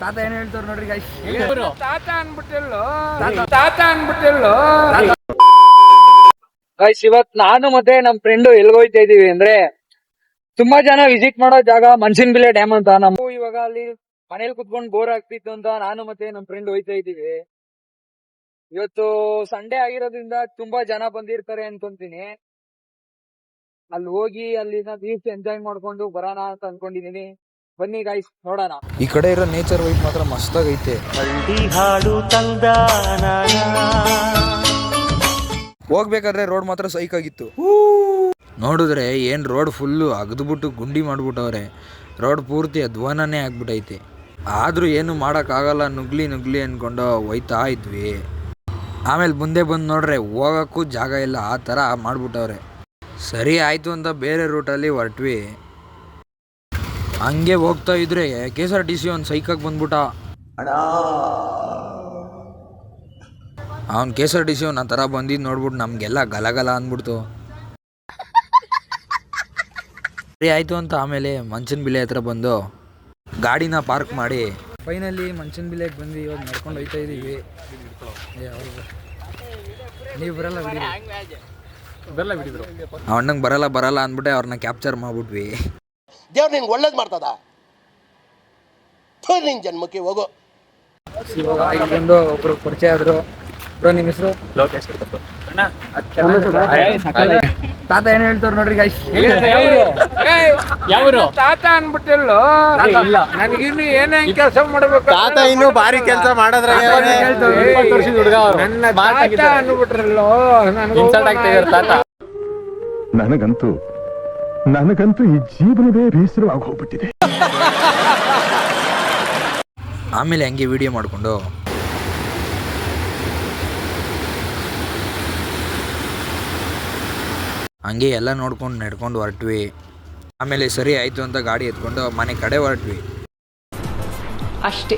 ತಾತ ಏನ್ ಹೇಳ್ತಾರ ನೋಡ್ರಿ ಗೈಸ್. ತಾತ ಅನ್ಬಿಟ್ಟಿಲ್ಲೋ ಗೈಸ್, ಇವತ್ ನಾನು ಮತ್ತೆ ನಮ್ ಫ್ರೆಂಡ್ ಎಲ್ಗೋಯ್ತಾ ಇದೀವಿ ಅಂದ್ರೆ ತುಂಬಾ ಜನ ವಿಸಿಟ್ ಮಾಡೋ ಜಾಗ ಮನ್ಸಿನ್ಬಿಲೆ ಡ್ಯಾಮ್ ಅಂತ. ನಾವು ಇವಾಗ ಅಲ್ಲಿ ಮನೇಲಿ ಕುತ್ಕೊಂಡ್ ಬೋರ್ ಆಗ್ತಿತ್ತು ಅಂತ ನಾನು ಮತ್ತೆ ನಮ್ ಫ್ರೆಂಡ್ ಹೋಯ್ತಾ ಇದೀವಿ. ಇವತ್ತು ಸಂಡೇ ಆಗಿರೋದ್ರಿಂದ ತುಂಬಾ ಜನ ಬಂದಿರ್ತಾರೆ ಅನ್ಕೊಂತೀನಿ. ಅಲ್ಲಿ ಹೋಗಿ ಅಲ್ಲಿನ ಬೀಚ್ ಎಂಜಾಯ್ ಮಾಡ್ಕೊಂಡು ಬರೋಣ ಅಂತ ಅನ್ಕೊಂಡಿದೀನಿ. ಬನ್ನಿ ಗೈಸ್, ನೋಡೋಣ. ಈ ಕಡೆ ಇರೋ ನೇಚರ್ ವೈಟ್ ಮಾತ್ರ ಮಸ್ತಾಗೈತೆ. ಹೋಗ್ಬೇಕಾದ್ರೆ ರೋಡ್ ಮಾತ್ರ ಸೈಕ್ ಆಗಿತ್ತು. ನೋಡಿದ್ರೆ ಏನ್ ರೋಡ್ ಫುಲ್ಲು ಅಗದ್ಬಿಟ್ಟು ಗುಂಡಿ ಮಾಡ್ಬಿಟ್ಟವ್ರೆ. ರೋಡ್ ಪೂರ್ತಿ ಅಧ್ವಾನನೇ ಆಗ್ಬಿಟ್ಟೈತೆ. ಆದ್ರೂ ಏನು ಆಗಲ್ಲ, ನುಗ್ಲಿ ಅನ್ಕೊಂಡು ಹೋಯ್ತಾ ಇದ್ವಿ. ಆಮೇಲೆ ಮುಂದೆ ಬಂದು ನೋಡ್ರೆ ಹೋಗಕ್ಕೂ ಜಾಗ ಇಲ್ಲ, ಆ ತರ ಮಾಡ್ಬಿಟ್ಟವ್ರೆ. ಸರಿ ಆಯ್ತು ಅಂತ ಬೇರೆ ರೂಟಲ್ಲಿ ಹೊರಟ್ವಿ. ಹಂಗೆ ಹೋಗ್ತಾ ಇದ್ರೆ KSRTC ಒಂದು ಸೈಕಾಗಿ ಬಂದ್ಬಿಟ್ಟ. ಅವ್ನು KSRTC ಆ ಥರ ಬಂದಿದ್ದು ನೋಡ್ಬಿಟ್ಟು ನಮಗೆಲ್ಲ ಗಲಗಲ ಅಂದ್ಬಿಡ್ತು. ಸರಿ ಆಯಿತು ಅಂತ ಆಮೇಲೆ ಮಂಚನಬಿಲೆ ಹತ್ರ ಬಂದು ಗಾಡಿನ ಪಾರ್ಕ್ ಮಾಡಿ ಫೈನಲಿ ಮಂಚನಬಿಲೆಗೆ ಬಂದು ಇವಾಗ ನಡ್ಕೊಂಡು ಹೋಗ್ತಾ ಇದ್ದೀವಿ. ನೀವು ಬರಲ್ಲ ಬಿಡಿದ್ರು, ಅಣ್ಣಂಗೆ ಬರಲ್ಲ ಅಂದ್ಬಿಟ್ಟೆ ಅವ್ರನ್ನ ಕ್ಯಾಪ್ಚರ್ ಮಾಡ್ಬಿಟ್ವಿ. ದೇವ್ರು ನಿನ್ಗೆ ಒಳ್ಳೇದು ಮಾಡ್ತದ, ನಿನ್ ಜನ್ಮಕ್ಕೆ ಹೋಗೋ. ಇಲ್ಲೊಂದು ಒಬ್ರು ಪರಿಚಯ ಆದ್ರು. ಬ್ರೋ, ನಿಮ್ಮ ಹೆಸರು? ಲೋಕೇಶ್. ತಾತ ಏನ್ ಹೇಳ್ತಾರ ನೋಡ್ರಿ ಗೈಸ್. ಯಾವ್ರು ತಾತ ಅನ್ಬಿಟ್ಟಿಲ್ಲೋ. ನನಗಿನ್ನು ಏನೇ ಕೆಲಸ ಮಾಡ್ಬೇಕು. ತಾತ ಇನ್ನು ಭಾರಿ ಕೆಲಸ ಮಾಡೋದ್ರ ನನ್ನ ತಾತ ಅನ್ಬಿಟ್ರಲ್ಲೋ. ತಾತ ನನಗಂತೂ ಈ ಜೀವನವೇ ಬೇಸರವಾಗಿ ಹೋಗ್ಬಿಟ್ಟಿದೆ. ಆಮೇಲೆ ಹಂಗೆ ವಿಡಿಯೋ ಮಾಡಿಕೊಂಡು ಹಂಗೆ ಎಲ್ಲ ನೋಡ್ಕೊಂಡು ನಡ್ಕೊಂಡು ಹೊರಟ್ವಿ. ಆಮೇಲೆ ಸರಿ ಆಯಿತು ಅಂತ ಗಾಡಿ ಎತ್ಕೊಂಡು ಮನೆ ಕಡೆ ಹೊರಟ್ವಿ ಅಷ್ಟೇ.